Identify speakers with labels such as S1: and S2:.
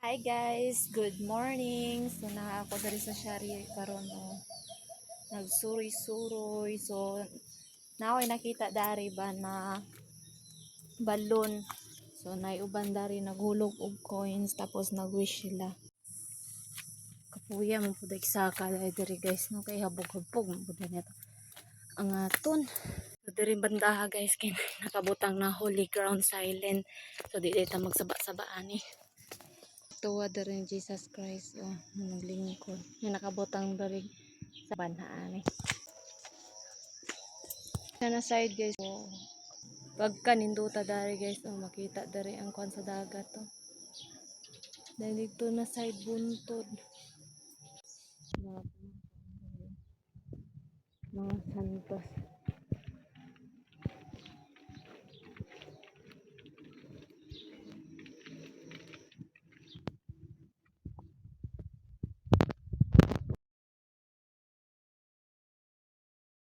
S1: Hi guys, good morning. So na ako diri sa Shari karon nagsuroy-suroy. So naoy nakita dari ba na balon. So naiuban dari naghulog og coins tapos nagwish sila. Kapuya mo pud saka diri guys no kay habog-habog mo pud nito. Ang aton. So diri bandaha guys kay nakabutang na holy ground silent. So di ta magsaba-saba ani. Tuwa dari Jesus Christ naglingkod nga nakabutang dari sa banhaan na side guys pagka ninduta dari guys makita dari ang kwan sa dagat dahil dito na side buntod mga santos